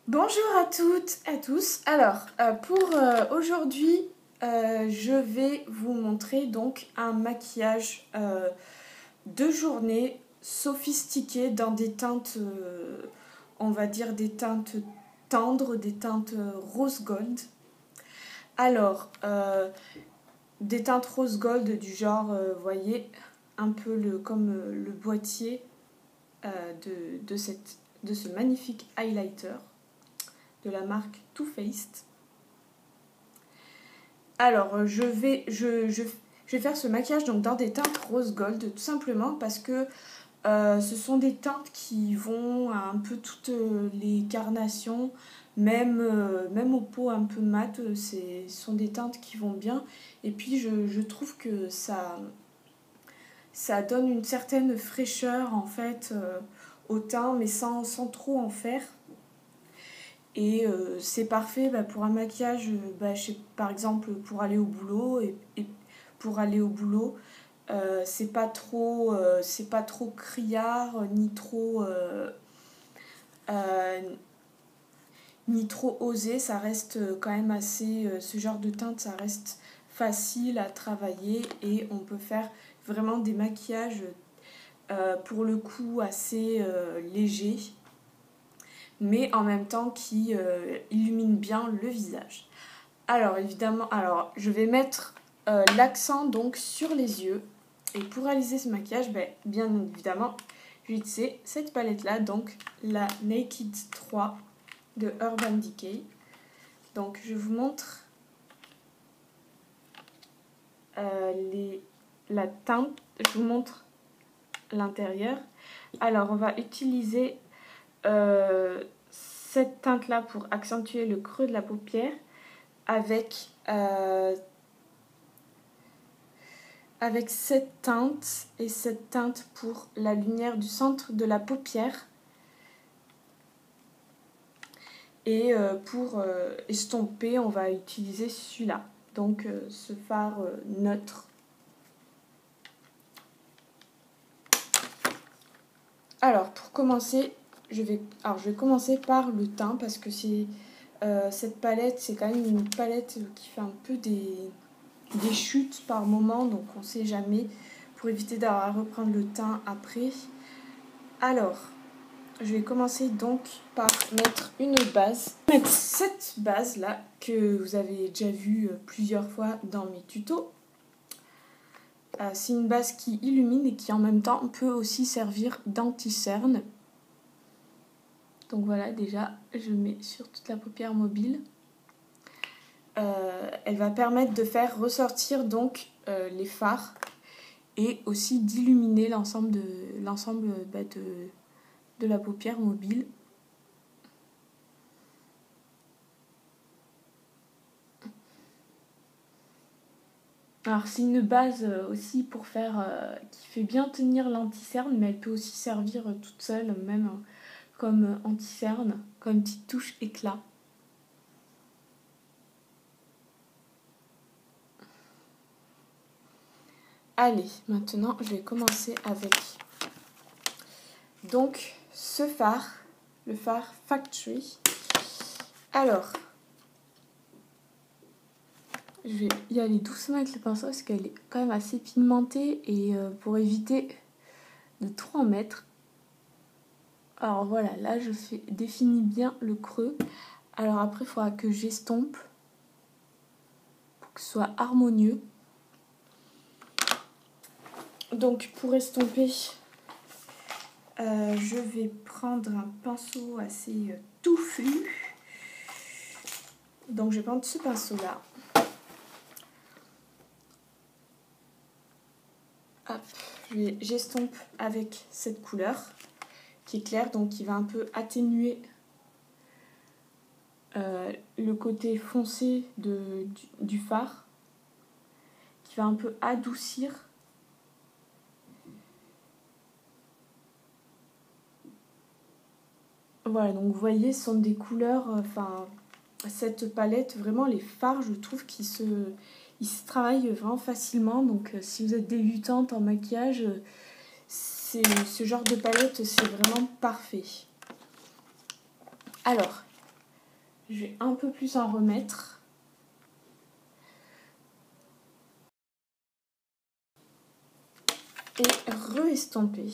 Bonjour à toutes et à tous. Alors, pour aujourd'hui, je vais vous montrer donc un maquillage de journée sophistiqué dans des teintes, on va dire des teintes tendres, des teintes rose gold. Alors, des teintes rose gold du genre, vous voyez, un peu comme le boîtier de ce magnifique highlighter de la marque Too Faced. Alors, je vais faire ce maquillage donc dans des teintes rose gold, tout simplement parce que ce sont des teintes qui vont à un peu toutes les carnations, même aux peaux un peu mates, ce sont des teintes qui vont bien. Et puis, je trouve que ça donne une certaine fraîcheur, en fait, au teint, mais sans trop en faire. Et c'est parfait pour un maquillage, par exemple pour aller au boulot. Et pour aller au boulot, c'est pas trop criard, euh, ni trop osé. Ça reste quand même assez... ce genre de teinte, ça reste facile à travailler. Et on peut faire vraiment des maquillages, pour le coup, assez légers, mais en même temps qui illumine bien le visage. Alors évidemment, je vais mettre l'accent donc sur les yeux. Et pour réaliser ce maquillage, bien évidemment, j'ai utilisé cette palette là, donc la Naked 3 de Urban Decay. Donc je vous montre la teinte, je vous montre l'intérieur. Alors on va utiliser cette teinte là pour accentuer le creux de la paupière avec cette teinte et cette teinte pour la lumière du centre de la paupière. Et pour estomper, on va utiliser celui-là, donc ce fard neutre. Alors pour commencer, je vais commencer par le teint parce que cette palette, c'est quand même une palette qui fait un peu des chutes par moment, donc on ne sait jamais, pour éviter d'avoir à reprendre le teint après. Alors, je vais commencer donc par mettre une base. Mettre cette base là que vous avez déjà vue plusieurs fois dans mes tutos. C'est une base qui illumine et qui en même temps peut aussi servir d'anti-cerne. Donc voilà, déjà je mets sur toute la paupière mobile. Elle va permettre de faire ressortir donc les fards et aussi d'illuminer l'ensemble de la paupière mobile. Alors c'est une base aussi pour faire qui fait bien tenir l'anti-cerne, mais elle peut aussi servir toute seule, même comme anti-cerne, comme petite touche éclat. Allez, maintenant je vais commencer avec donc ce fard, le fard Factory. Alors, je vais y aller doucement avec le pinceau parce qu'elle est quand même assez pigmentée et pour éviter de trop en mettre. Alors voilà, là je définis bien le creux. Alors après il faudra que j'estompe pour que ce soit harmonieux. Donc pour estomper, je vais prendre un pinceau assez touffu. Donc je vais prendre ce pinceau là. Hop, j'estompe avec cette couleur qui est claire, donc qui va un peu atténuer le côté foncé du fard, qui va un peu adoucir. Voilà, donc vous voyez, ce sont des couleurs, cette palette, vraiment les fards, je trouve qu'ils se travaillent vraiment facilement. Donc si vous êtes débutante en maquillage, ce genre de palette, c'est vraiment parfait. Alors, Je vais un peu plus en remettre. Et re-estomper.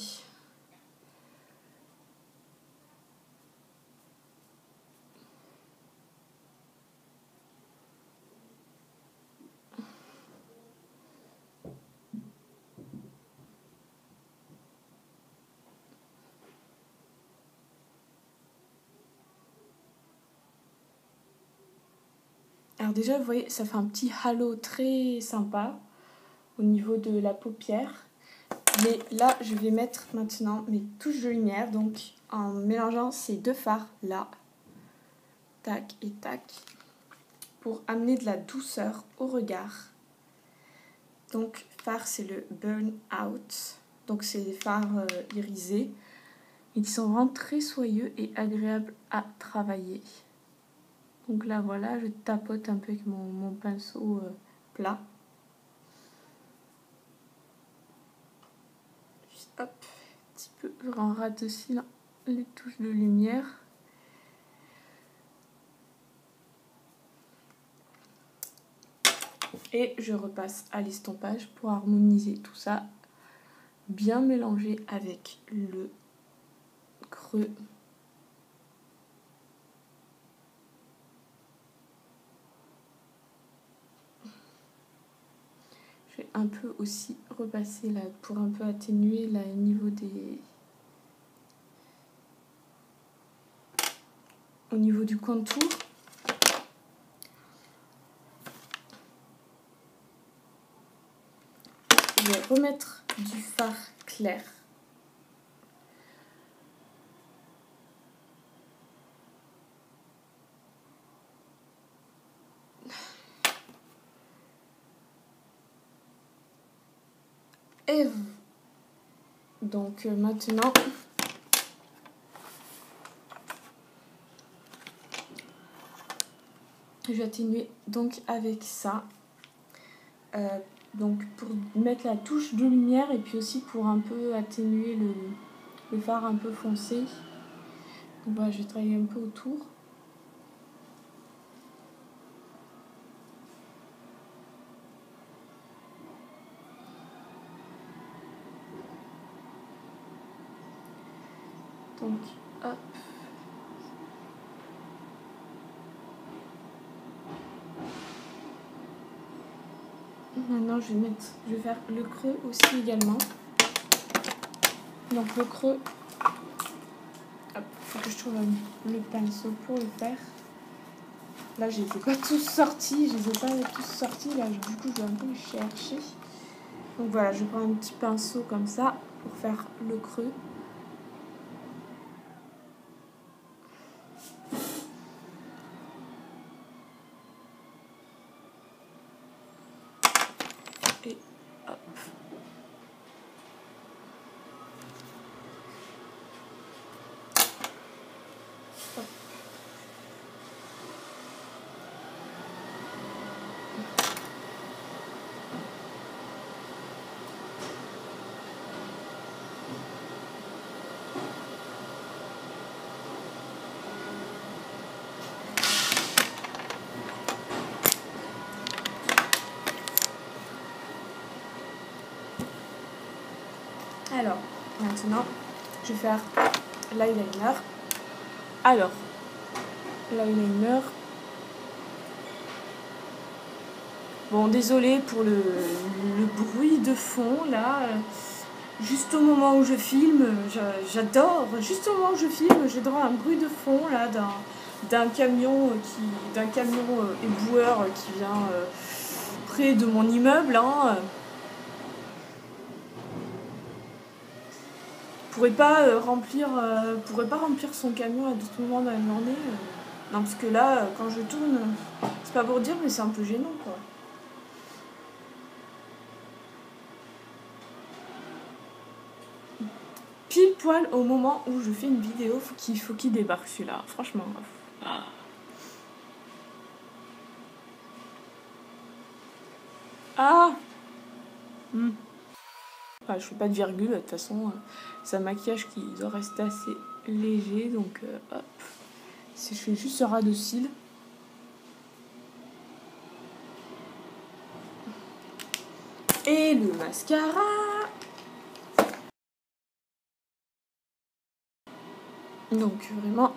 Alors déjà, vous voyez, ça fait un petit halo très sympa au niveau de la paupière. Mais là, je vais mettre maintenant mes touches de lumière. Donc, en mélangeant ces deux fards là, tac et tac, pour amener de la douceur au regard. Donc, fard, c'est le Burn Out. Donc, c'est des fards irisés. Ils sont vraiment très soyeux et agréables à travailler. Donc là, voilà, je tapote un peu avec mon pinceau plat. Juste, hop, un petit peu, je rate aussi là, les touches de lumière. Et je repasse à l'estompage pour harmoniser tout ça. Bien mélanger avec le creux. Je vais un peu aussi repasser là pour un peu atténuer là au niveau du contour. Je vais remettre du fard clair. Et donc maintenant, je vais atténuer donc avec ça. Donc pour mettre la touche de lumière et puis aussi pour un peu atténuer le fard un peu foncé. Donc voilà, je vais travailler un peu autour. Donc hop. Maintenant je vais faire le creux aussi également. Donc le creux, hop, faut que je trouve le pinceau pour le faire. Là je les ai pas tous sortis, là du coup je vais un peu les chercher. Donc voilà, je prends un petit pinceau comme ça pour faire le creux. Et hop. Hop. Alors, maintenant, je vais faire l'eyeliner. Alors, l'eyeliner. Bon, désolé pour le bruit de fond, là. Juste au moment où je filme, j'adore. Juste au moment où je filme, j'ai droit à un bruit de fond, là, d'un camion éboueur qui vient près de mon immeuble, hein. Pourrait pas remplir son camion à d'autres moments dans la journée. Non, parce que là, quand je tourne, c'est pas pour dire, mais c'est un peu gênant, quoi. Pile poil au moment où je fais une vidéo, faut qu'il débarque celui-là, franchement. Ah Enfin, je fais pas de virgule, de toute façon, c'est un maquillage qui doit rester assez léger, donc hop. Je fais juste ce ras de cils. Et le mascara. Donc vraiment,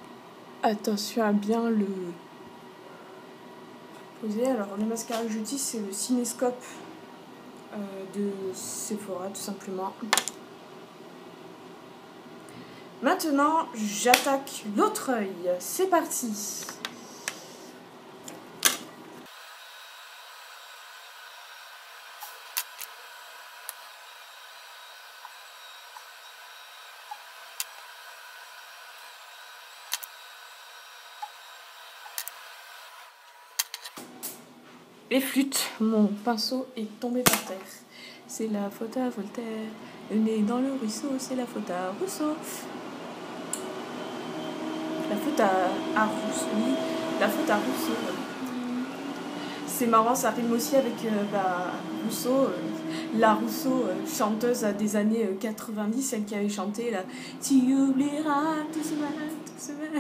attention à bien le poser. Alors le mascara que j'utilise, c'est le Cinescope de Sephora tout simplement. Maintenant, j'attaque l'autre œil. C'est parti. Les flûtes, mon pinceau est tombé par terre. C'est la faute à Voltaire. Le nez dans le ruisseau, c'est la faute à Rousseau. La faute à Rousseau, oui. La faute à Rousseau. C'est marrant, ça rime aussi avec Rousseau. La Rousseau, chanteuse des années 90, celle qui avait chanté là. Tu oublieras tout ce mal, tout ce mal.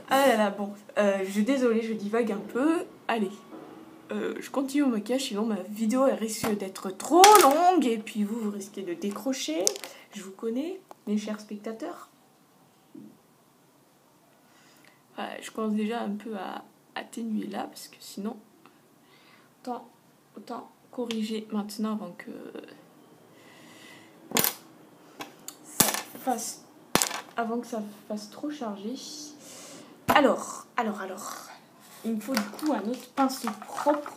Ah là là, bon. Je suis désolée, je divague un peu. Allez. Je continue au maquillage, sinon ma vidéo elle risque d'être trop longue et puis vous risquez de décrocher. Je vous connais, mes chers spectateurs. Je commence déjà un peu à atténuer là parce que sinon, autant corriger maintenant avant que ça fasse trop chargé. Alors. Il me faut du coup un autre pinceau propre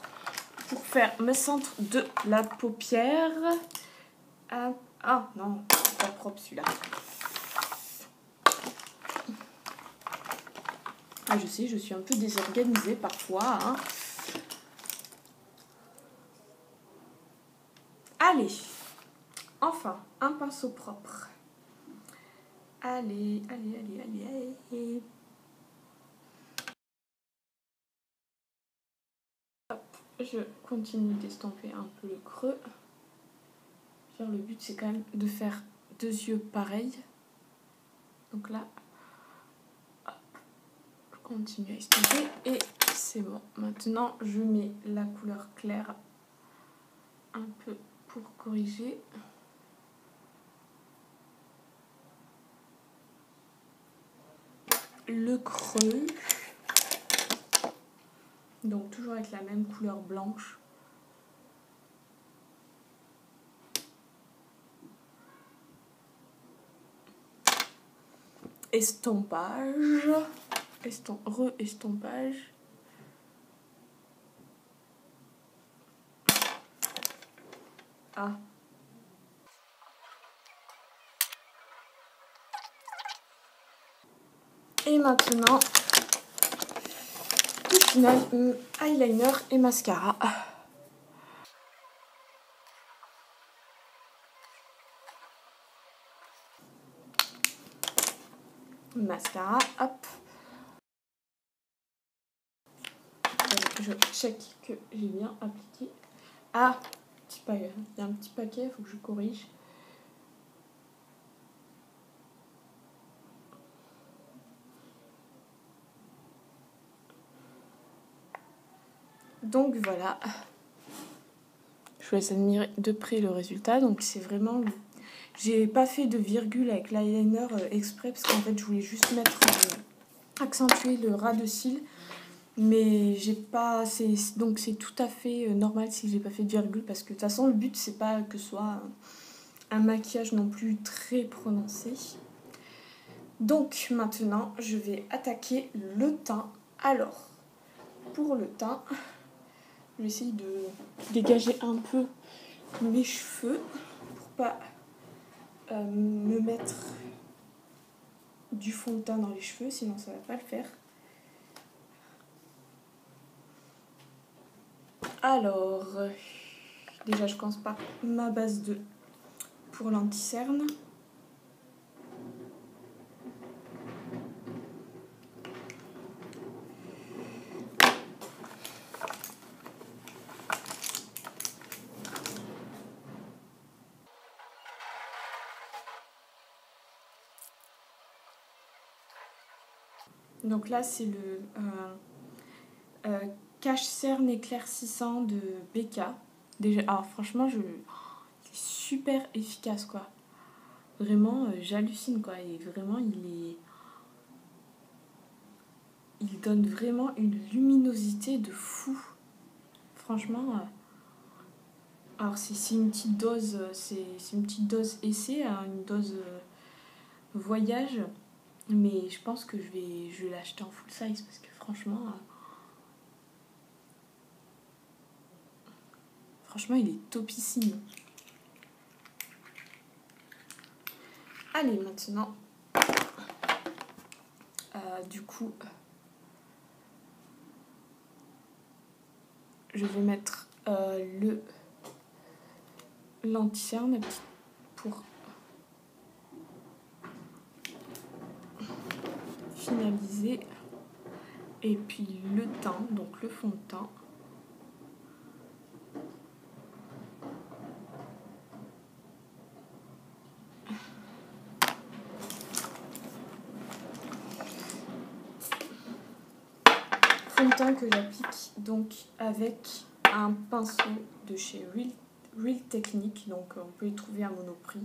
pour faire me centre de la paupière. Ah non, c'est pas propre celui-là. Ah je sais, je suis un peu désorganisée parfois. Hein. Allez, enfin, un pinceau propre. Allez. Je continue d'estomper un peu le creux. Le but c'est quand même de faire 2 yeux pareils. Donc là, hop, je continue à estomper et c'est bon. Maintenant je mets la couleur claire un peu pour corriger. Le creux. Donc toujours avec la même couleur blanche. Estompage. Re-estompage. Ah. Et maintenant, au final, eyeliner et mascara. Mascara, hop. Je check que j'ai bien appliqué. Ah, il y a un petit paquet, il faut que je corrige. Donc voilà. Je vous laisse admirer de près le résultat. Donc c'est vraiment... J'ai pas fait de virgule avec l'eyeliner exprès parce qu'en fait je voulais juste accentuer le ras de cils. Mais j'ai pas... Donc c'est tout à fait normal si j'ai pas fait de virgule parce que de toute façon le but c'est pas que ce soit un maquillage non plus très prononcé. Donc maintenant je vais attaquer le teint. Alors pour le teint, je vais essayer de dégager un peu mes cheveux pour pas me mettre du fond de teint dans les cheveux, sinon ça va pas le faire. Alors, déjà je commence par ma base pour l'anti-cerne. Donc là c'est le cache-cerne éclaircissant de Becca. Déjà, alors franchement, c'est super efficace, quoi. Vraiment, j'hallucine, quoi. Et vraiment, il donne vraiment une luminosité de fou. Franchement, alors c'est une petite dose, c'est une petite dose essai, hein, une dose voyage. Mais je pense que je vais l'acheter en full size parce que franchement, il est topissime. Allez, maintenant, du coup, je vais mettre le lanterne pour finaliser. Et puis le teint, donc le fond de teint. Fond de teint que j'applique donc avec un pinceau de chez Real Technique, donc on peut y trouver à Monoprix.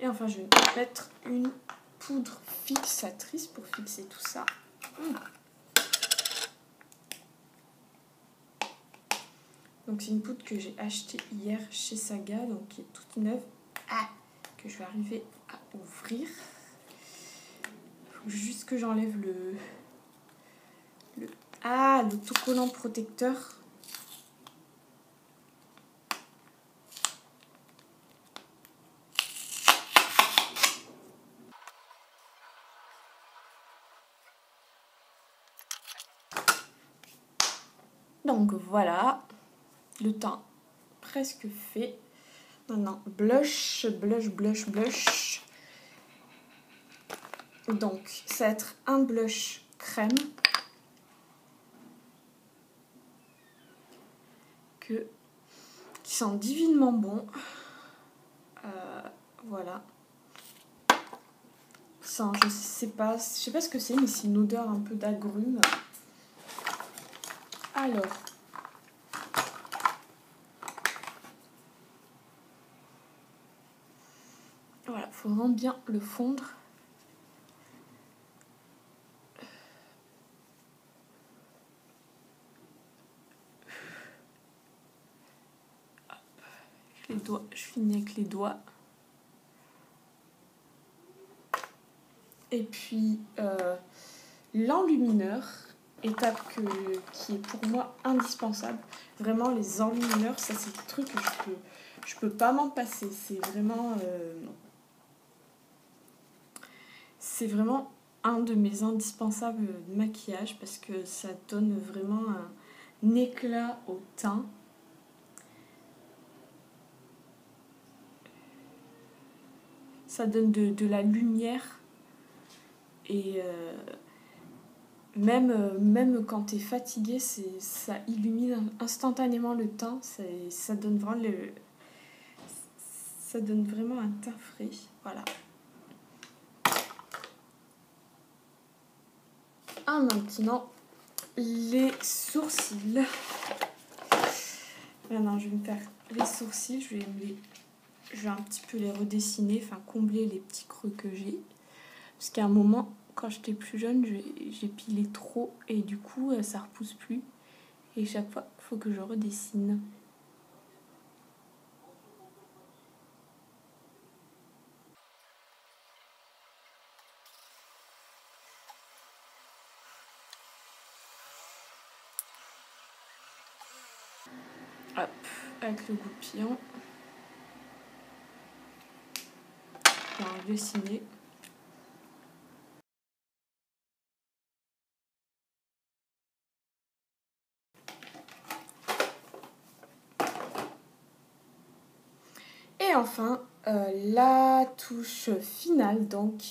Et enfin, je vais mettre une poudre fixatrice pour fixer tout ça. Donc c'est une poudre que j'ai achetée hier chez Saga, donc qui est toute neuve, que je vais arriver à ouvrir. Il faut juste que j'enlève l'autocollant protecteur. Donc voilà, le teint presque fait. Maintenant, blush. Donc, ça va être un blush crème qui sent divinement bon. Voilà. Ça, je sais pas ce que c'est, mais c'est une odeur un peu d'agrumes. Alors, voilà, faut vraiment bien le fondre. Les doigts, je finis avec les doigts. Et puis, l'enlumineur, étape qui est pour moi indispensable. Vraiment, les enlumineurs, ça c'est le truc que je peux pas m'en passer. C'est vraiment un de mes indispensables de maquillage parce que ça donne vraiment un éclat au teint. Ça donne de la lumière et même quand tu es fatigué, ça illumine instantanément le teint. Ça donne vraiment un teint frais. Voilà. Maintenant, les sourcils. Maintenant, je vais me faire les sourcils. Je vais un petit peu les redessiner, enfin combler les petits creux que j'ai. Parce qu'à un moment, quand j'étais plus jeune, j'ai pilé trop et du coup, ça repousse plus. Et chaque fois, il faut que je redessine. Hop, avec le goupillon. On va dessiner. Et enfin, la touche finale, donc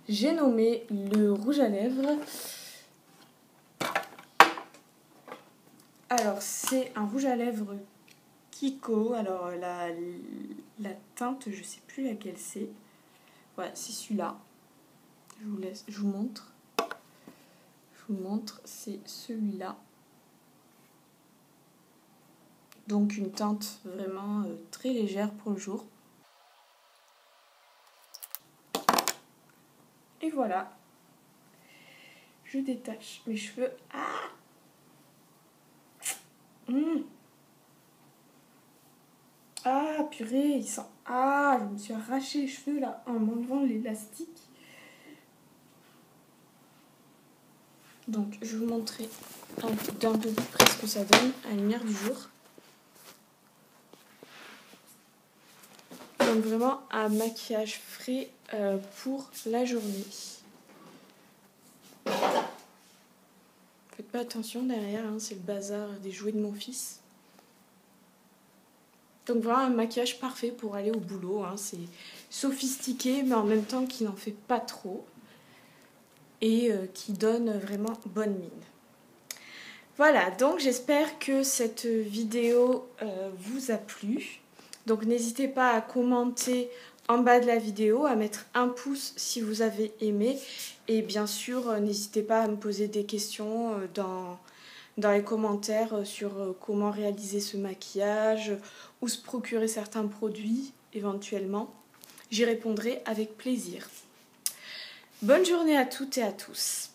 j'ai nommé le rouge à lèvres Alors, c'est un rouge à lèvres Kiko. Alors, la teinte, je sais plus laquelle c'est. Voilà, c'est celui-là. Je vous montre. Je vous montre, c'est celui-là. Donc, une teinte vraiment très légère pour le jour. Et voilà. Je détache mes cheveux. Ah! Ah, purée, il sent... Ah, je me suis arraché les cheveux là en m'enlevant l'élastique. Donc, je vais vous montrer d'un peu plus près ce que ça donne à la lumière du jour. Donc, vraiment un maquillage frais pour la journée. Faites pas attention derrière, hein, c'est le bazar des jouets de mon fils. Donc vraiment un maquillage parfait pour aller au boulot, hein. C'est sophistiqué mais en même temps qui n'en fait pas trop et qui donne vraiment bonne mine. Voilà, donc j'espère que cette vidéo vous a plu. Donc n'hésitez pas à commenter en bas de la vidéo, à mettre un pouce si vous avez aimé. Et bien sûr, n'hésitez pas à me poser des questions dans les commentaires sur comment réaliser ce maquillage ou se procurer certains produits éventuellement. J'y répondrai avec plaisir. Bonne journée à toutes et à tous.